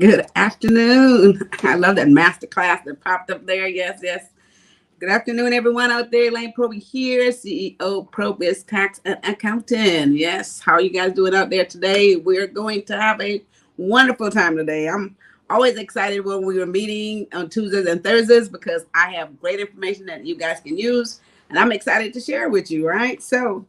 Good afternoon. I love that master class that popped up there. Yes, yes. Good afternoon, everyone out there. Lane Proby here, CEO ProBiz Tax and Accountant. Yes, how are you guys doing out there today? We're going to have a wonderful time today. I'm always excited when we are meeting on Tuesdays and Thursdays because I have great information that you guys can use, and I'm excited to share with you, right? So,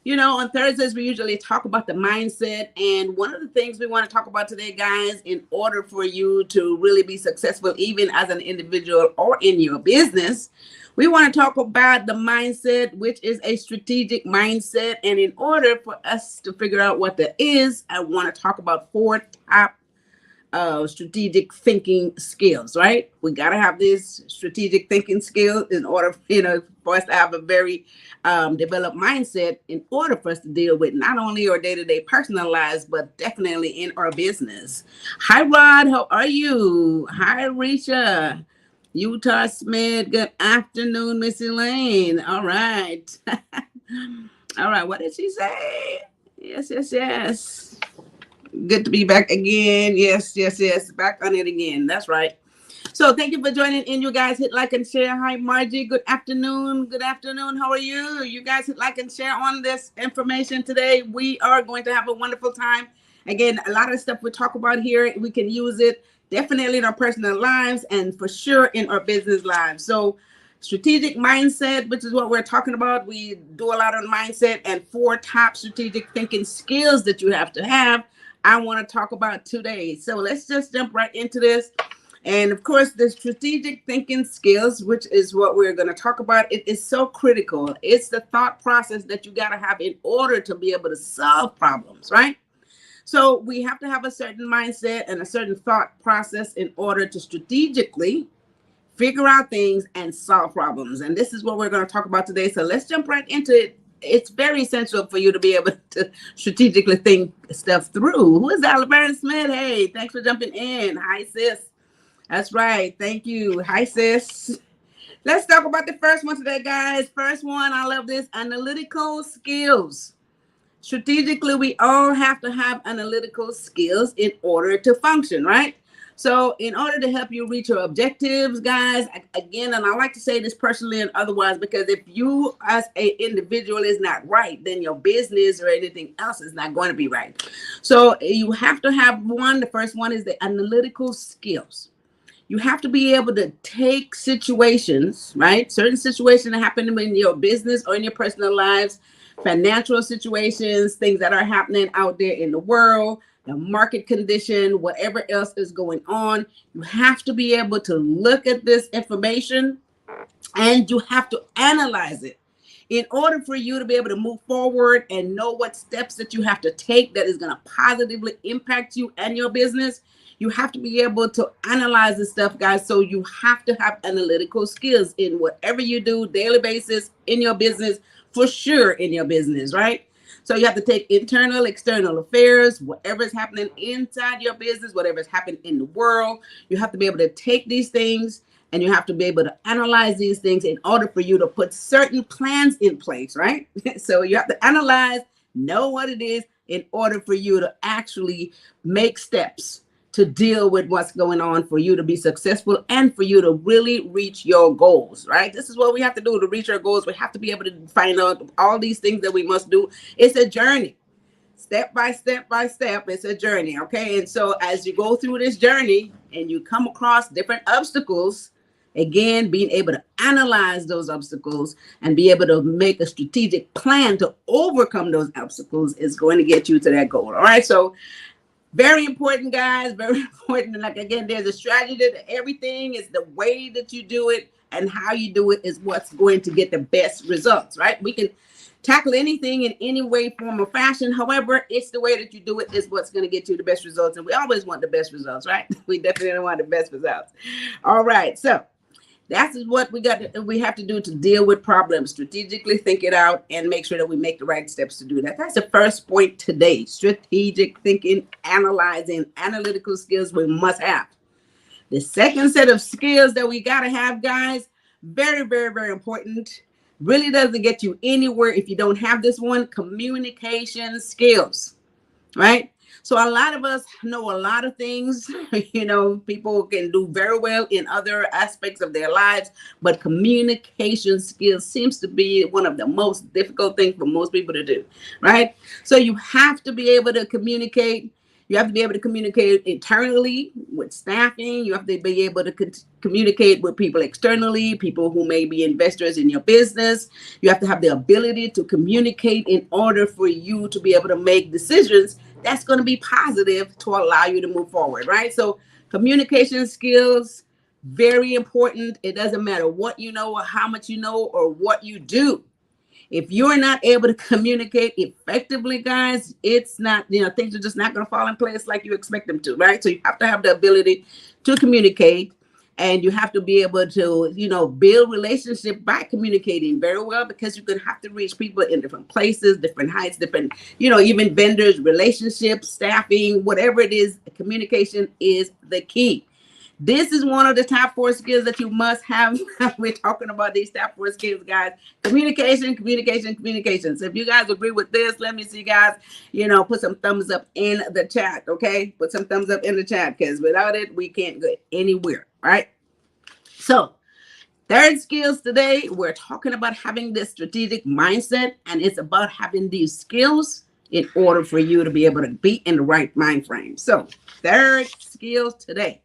on Thursdays, we usually talk about the mindset. And one of the things we want to talk about today, guys, in order for you to really be successful, even as an individual or in your business, we want to talk about the mindset, which is a strategic mindset. And in order for us to figure out what that is, I want to talk about 4 top strategic thinking skills, right? We got to have these strategic thinking skills in order, for us to have a very developed mindset in order for us to deal with not only our day-to-day personal lives, but definitely in our business. Hi, Rod. How are you? Hi, Risha. Utah Smith. Good afternoon, Miss Elaine. All right. All right. What did she say? Yes, yes, yes. Good to be back again. Yes, yes, yes. Back on it again. That's right. So thank you for joining in. You guys hit like and share. Hi, Margie. Good afternoon. Good afternoon. How are you? You guys hit like and share on this information today. We are going to have a wonderful time. Again, a lot of stuff we talk about here, we can use it definitely in our personal lives and for sure in our business lives. So strategic mindset, which is what we're talking about. We do a lot on mindset and 4 top strategic thinking skills that you have to have. I want to talk about today. So let's just jump right into this. And of course, the strategic thinking skills, which is what we're going to talk about, it is so critical. It's the thought process that you got to have in order to be able to solve problems, right? So we have to have a certain mindset and a certain thought process in order to strategically figure out things and solve problems. And this is what we're going to talk about today. So let's jump right into it. It's very essential for you to be able to strategically think stuff through. Who is that? Laverne Smith. Hey, thanks for jumping in. Hi, sis. That's right. Thank you. Hi, sis. Let's talk about the first one today, guys. First one, I love this. Analytical skills. Strategically, we all have to have analytical skills in order to function, right? So in order to help you reach your objectives, guys, again, and I like to say this personally and otherwise, because if you as an individual is not right, then your business or anything else is not going to be right. So you have to have one. The first one is the analytical skills. You have to be able to take situations, right? Certain situations that happen in your business or in your personal lives, financial situations, things that are happening out there in the world, the market condition, whatever else is going on. You have to be able to look at this information and you have to analyze it in order for you to be able to move forward and know what steps that you have to take that is going to positively impact you and your business. You have to be able to analyze this stuff, guys. So you have to have analytical skills in whatever you do daily basis in your business, for sure in your business, right? So you have to take internal, external affairs, whatever is happening inside your business, whatever is happening in the world. You have to be able to take these things and you have to be able to analyze these things in order for you to put certain plans in place, right? So you have to analyze, know what it is in order for you to actually make steps to deal with what's going on for you to be successful and for you to really reach your goals, right? This is what we have to do to reach our goals. We have to be able to find out all these things that we must do. It's a journey, step by step by step. It's a journey, okay? And so as you go through this journey and you come across different obstacles, again, being able to analyze those obstacles and be able to make a strategic plan to overcome those obstacles is going to get you to that goal, all right? So very important, guys, very important. And like, again, there's a strategy to everything. Is the way that you do it and how you do it is what's going to get the best results, right? We can tackle anything in any way, form, or fashion. However, it's the way that you do it is what's going to get you the best results. And we always want the best results, right? We definitely want the best results. All right. So that's what we have to do to deal with problems, strategically think it out and make sure that we make the right steps to do that. That's the first point today. Strategic thinking, analyzing, analytical skills we must have. The second set of skills that we got to have, guys, very, very, very important. Really doesn't get you anywhere if you don't have this one, communication skills, right? So a lot of us know a lot of things. People can do very well in other aspects of their lives, but communication skills seems to be one of the most difficult things for most people to do, right? So you have to be able to communicate. You have to be able to communicate internally with staffing. You have to be able to communicate with people externally, people who may be investors in your business. You have to have the ability to communicate in order for you to be able to make decisions that's going to be positive to allow you to move forward, right? So communication skills, very important. It doesn't matter what you know or how much you know or what you do. If you're not able to communicate effectively, guys, it's not, things are just not going to fall in place like you expect them to, right? So you have to have the ability to communicate, and you have to be able to, build relationship by communicating very well, because you're going to have to reach people in different places, different heights, different, even vendors, relationships, staffing, whatever it is, communication is the key. This is one of the top 4 skills that you must have. We're talking about these top 4 skills, guys. Communication, communication, communication. So if you guys agree with this, let me see, guys, put some thumbs up in the chat, okay? Put some thumbs up in the chat, because without it, we can't go anywhere, right? So third skills today, we're talking about having this strategic mindset, and it's about having these skills in order for you to be able to be in the right mind frame. So third skills today.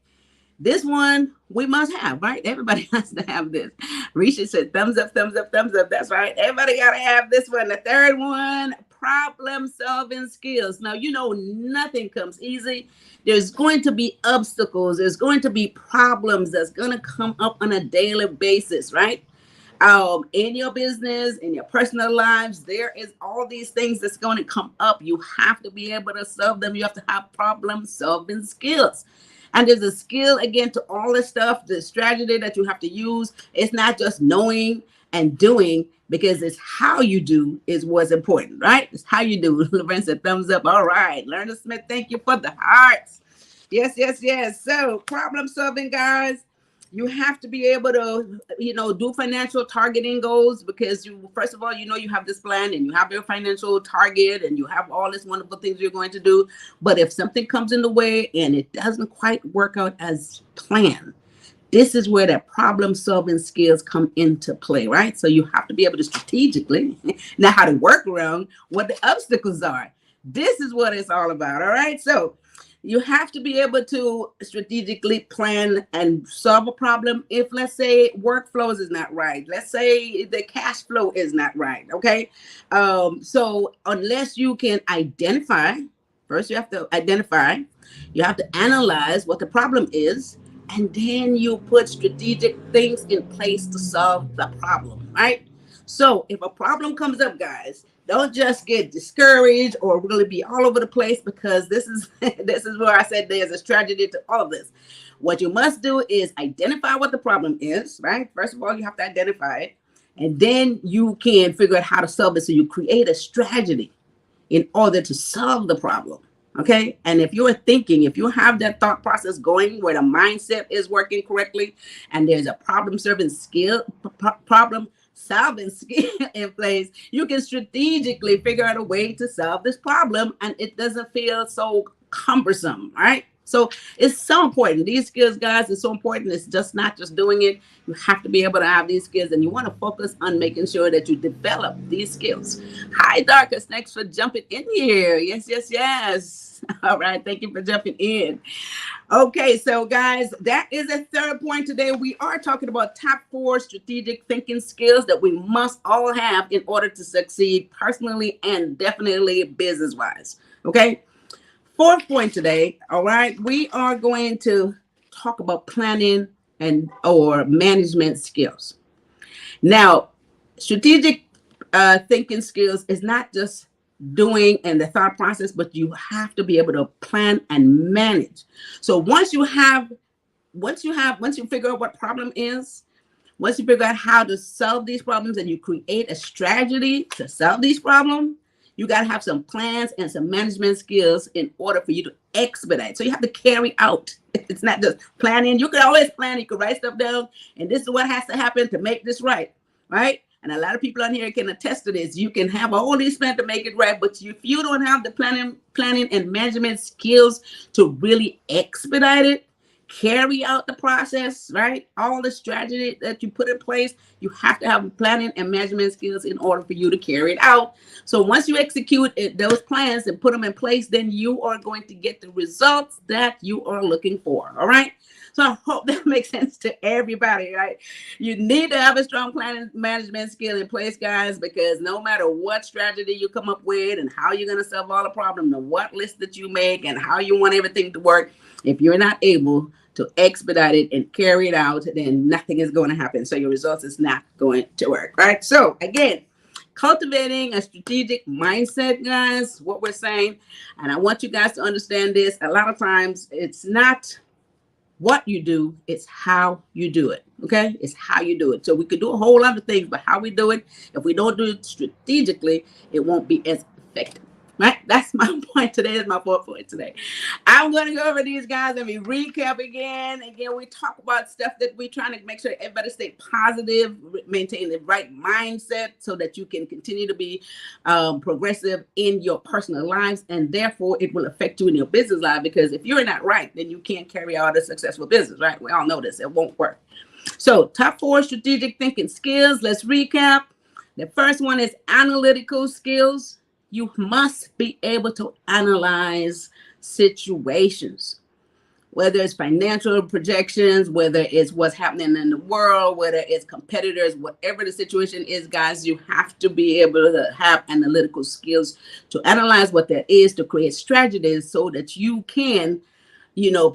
This one we must have, right? Everybody has to have this. Risha said, thumbs up, thumbs up, thumbs up. That's right. Everybody got to have this one. The third one, problem solving skills. Now, nothing comes easy. There's going to be obstacles. There's going to be problems that's going to come up on a daily basis, right? In your business, in your personal lives, there is all these things that's going to come up. You have to be able to solve them. You have to have problem solving skills. And there's a skill, again, to all this stuff, the strategy that you have to use. It's not just knowing and doing, because it's how you do is what's important, right? It's how you do. Laverne said, thumbs up. All right. Lerner Smith, thank you for the hearts. Yes, yes, yes. So problem solving, guys. You have to be able to, do financial targeting goals, because first of all, you have this plan and you have your financial target and you have all these wonderful things you're going to do. But if something comes in the way and it doesn't quite work out as planned, this is where that problem solving skills come into play, right? So you have to be able to strategically know how to work around what the obstacles are. This is what it's all about. All right. So you have to be able to strategically plan and solve a problem. If, let's say, workflows is not right, let's say the cash flow is not right, okay? So unless you can identify, first you have to identify, you have to analyze what the problem is, and then you put strategic things in place to solve the problem, right? So if a problem comes up, guys, don't just get discouraged or really be all over the place, because this is where I said there's a strategy to all of this. What you must do is identify what the problem is, right? First of all, you have to identify it, and then you can figure out how to solve it. So you create a strategy in order to solve the problem, okay? And if you have that thought process going, where the mindset is working correctly, and there's a problem solving skill in place, you can strategically figure out a way to solve this problem, and it doesn't feel so cumbersome, right? So it's so important. These skills, guys, is so important. It's just not just doing it. You have to be able to have these skills, and you want to focus on making sure that you develop these skills. Hi, Darkus. Thanks for jumping in here. Yes, yes, yes. All right. Thank you for jumping in. Okay, so guys, that is a third point today. We are talking about top 4 strategic thinking skills that we must all have in order to succeed personally and definitely business-wise. Okay. 4th point today, all right, we are going to talk about planning or management skills. Now, strategic thinking skills is not just doing and the thought process, but you have to be able to plan and manage. So once you figure out what problem is, once you figure out how to solve these problems, and you create a strategy to solve these problems, you got to have some plans and some management skills in order for you to expedite. So you have to carry out. It's not just planning. You can always plan. You can write stuff down, and this is what has to happen to make this right, right? And a lot of people on here can attest to this. You can have all these plans to make it right, but if you don't have the planning and management skills to really expedite it, carry out the process, right? All the strategy that you put in place, you have to have planning and management skills in order for you to carry it out. So once you execute those plans and put them in place, then you are going to get the results that you are looking for. All right. So I hope that makes sense to everybody, right? You need to have a strong planning management skill in place, guys, because no matter what strategy you come up with and how you're going to solve all the problems, and what list that you make and how you want everything to work, if you're not able to expedite it and carry it out, then nothing is going to happen. So your results is not going to work, right? So again, cultivating a strategic mindset, guys, what we're saying. And I want you guys to understand this. A lot of times it's not what you do, it's how you do it. Okay, it's how you do it. So we could do a whole lot of things, but how we do it, if we don't do it strategically, it won't be as effective. Right? That's my point today. That's my 4th point today. I'm going to go over these, guys. Let me recap again. Again, we talk about stuff that we're trying to make sure everybody stay positive, maintain the right mindset so that you can continue to be progressive in your personal lives. And therefore, it will affect you in your business life, because if you're not right, then you can't carry out a successful business, right? We all know this. It won't work. So top 4 strategic thinking skills. Let's recap. The first one is analytical skills. You must be able to analyze situations, whether it's financial projections, whether it's what's happening in the world, whether it's competitors, whatever the situation is, guys, you have to be able to have analytical skills to analyze what there is, to create strategies so that you can,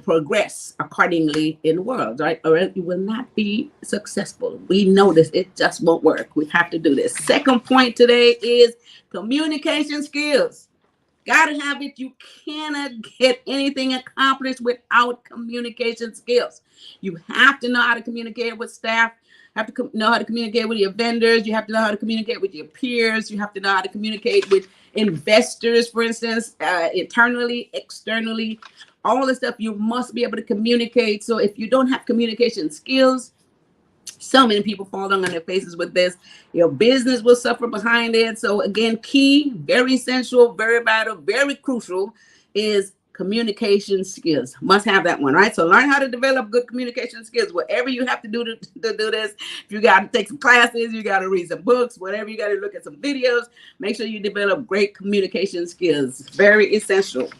progress accordingly in the world, right? Or you will not be successful. We know this. It just won't work. We have to do this. Second point today is communication skills. Gotta have it. You cannot get anything accomplished without communication skills. You have to know how to communicate with staff. You have to know how to communicate with your vendors. You have to know how to communicate with your peers. You have to know how to communicate with investors, for instance, internally, externally, all the stuff. You must be able to communicate. So if you don't have communication skills, so many people fall down on their faces with this. Your business will suffer behind it. So again, key, very essential, very vital, very crucial is communication skills. Must have that one, right? So learn how to develop good communication skills. Whatever you have to do to do this. If you got to take some classes, you got to read some books, whatever, you got to look at some videos. Make sure you develop great communication skills. Very essential.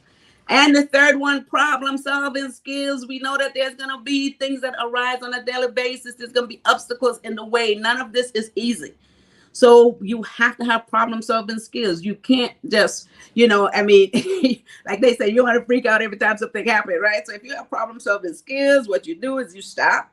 And the third one, problem solving skills. We know that there's going to be things that arise on a daily basis. There's going to be obstacles in the way. None of this is easy. So you have to have problem solving skills. You can't just, like they say, you want to freak out every time something happens, right? So if you have problem solving skills, what you do is you stop.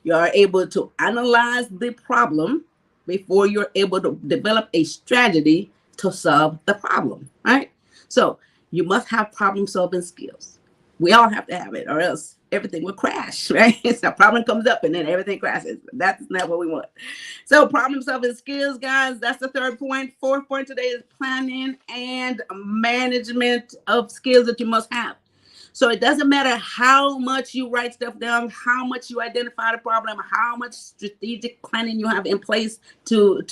You are able to analyze the problem before you're able to develop a strategy to solve the problem, right? So you must have problem solving skills. We all have to have it, or else everything will crash, right? So a problem comes up and then everything crashes. That's not what we want. So problem solving skills, guys, that's the third point. 4th point today is planning and management of skills that you must have. So it doesn't matter how much you write stuff down, how much you identify the problem, how much strategic planning you have in place to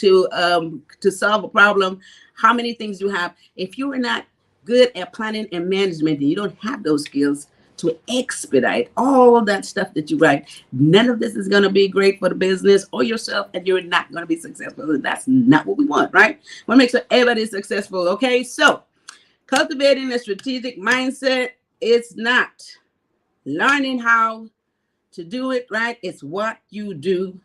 solve a problem, how many things you have. If you are not good at planning and management and you don't have those skills to expedite all that stuff that you write, none of this is going to be great for the business or yourself, and you're not going to be successful. And that's not what we want, right? We want to make sure everybody is successful. Okay, so cultivating a strategic mindset, it's not learning how to do it, right? It's what you do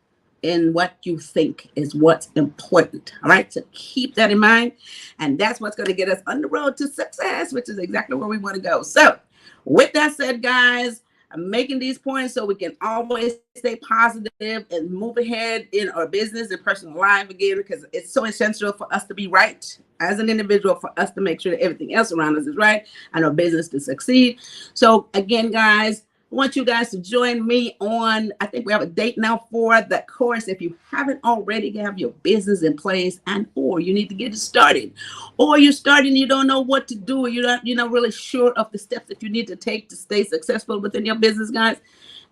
and what you think is what's important. All right, so keep that in mind, and that's what's going to get us on the road to success, which is exactly where we want to go. So with that said, guys, I'm making these points so we can always stay positive and move ahead in our business and personal life again, because it's so essential for us to be right as an individual, for us to make sure that everything else around us is right and our business to succeed. So again, guys, I want you guys to join me on, I think we have a date now for the course. If you haven't already, have your business in place, and or you need to get it started, or you're starting, you don't know what to do, you're not really sure of the steps that you need to take to stay successful within your business, guys.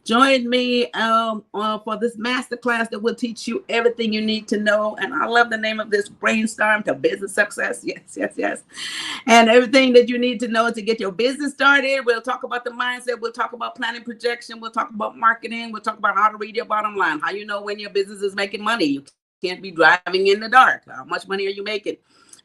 Join me for this masterclass that will teach you everything you need to know. And I love the name of this, Brainstorm to Business Success. Yes, yes, yes. And everything that you need to know to get your business started. We'll talk about the mindset. We'll talk about planning, projection. We'll talk about marketing. We'll talk about how to read your bottom line, how you know when your business is making money. You can't be driving in the dark. How much money are you making?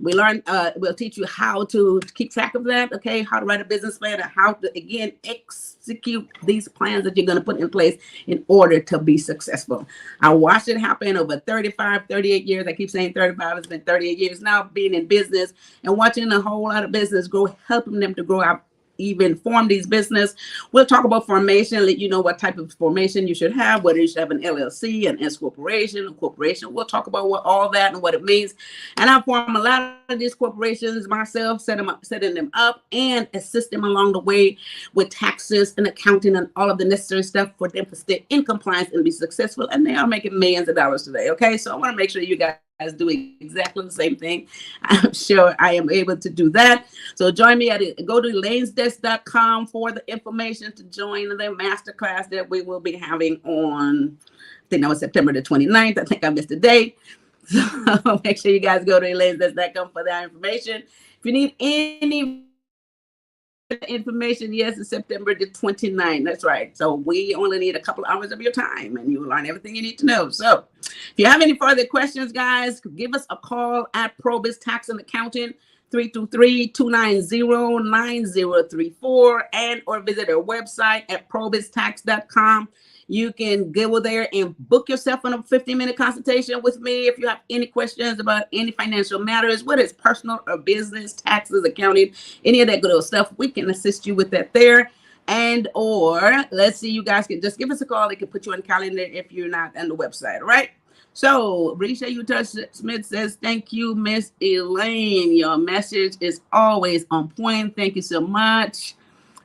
We'll teach you how to keep track of that, okay? How to write a business plan and how to, again, execute these plans that you're going to put in place in order to be successful. I watched it happen over 35, 38 years. I keep saying 35. It's been 38 years now being in business and watching a whole lot of business grow, helping them to grow out, even form these business. We'll talk about formation, let you know what type of formation you should have, whether you should have an LLC, an S corporation, a corporation. We'll talk about all that and what it means. And I form a lot of these corporations myself, setting them up and assist them along the way with taxes and accounting and all of the necessary stuff for them to stay in compliance and be successful. And they are making millions of dollars today. Okay, so I want to make sure you guys do exactly the same thing. I'm sure I am able to do that. So join me at it. Go to lanesdesk.com for the information to join the masterclass that we will be having on, I think that was September the 29th. I think I missed the date. So make sure you guys go to lanesdesk.com for that information. If you need any information, yes, it's September the 29th. That's right. So we only need a couple of hours of your time and you will learn everything you need to know. So if you have any further questions, guys, give us a call at Probus Tax and Accounting, 323-290-9034, and or visit our website at probustax.com. You can go there and book yourself on a 15-minute consultation with me if you have any questions about any financial matters, whether it's personal or business, taxes, accounting, any of that good old stuff. We can assist you with that there. And or let's see, you guys can just give us a call. They can put you on the calendar if you're not on the website. All right. So Risha Smith says, thank you, Miss Elaine. Your message is always on point. Thank you so much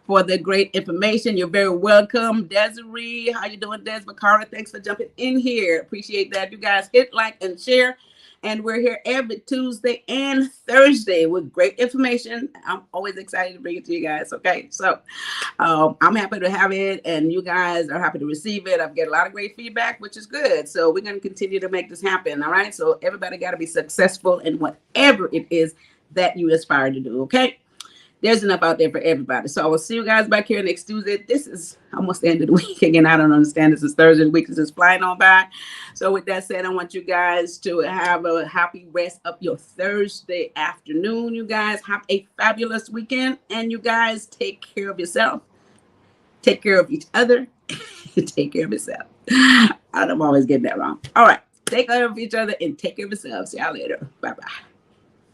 for the great information. You're very welcome. Desiree, how you doing? Des Bakara, thanks for jumping in here. Appreciate that. You guys hit like and share. And we're here every Tuesday and Thursday with great information. I'm always excited to bring it to you guys. Okay, so I'm happy to have it, and you guys are happy to receive it. I've got a lot of great feedback, which is good. So we're going to continue to make this happen. All right. So everybody got to be successful in whatever it is that you aspire to do. Okay. There's enough out there for everybody. So I will see you guys back here next Tuesday. This is almost the end of the week. Again, I don't understand. This is Thursday. The week is just flying on by. So with that said, I want you guys to have a happy rest of your Thursday afternoon. You guys have a fabulous weekend. And you guys take care of yourself. Take care of each other. Take care of yourself. I'm always getting that wrong. All right. Take care of each other and take care of yourselves. See y'all later. Bye-bye.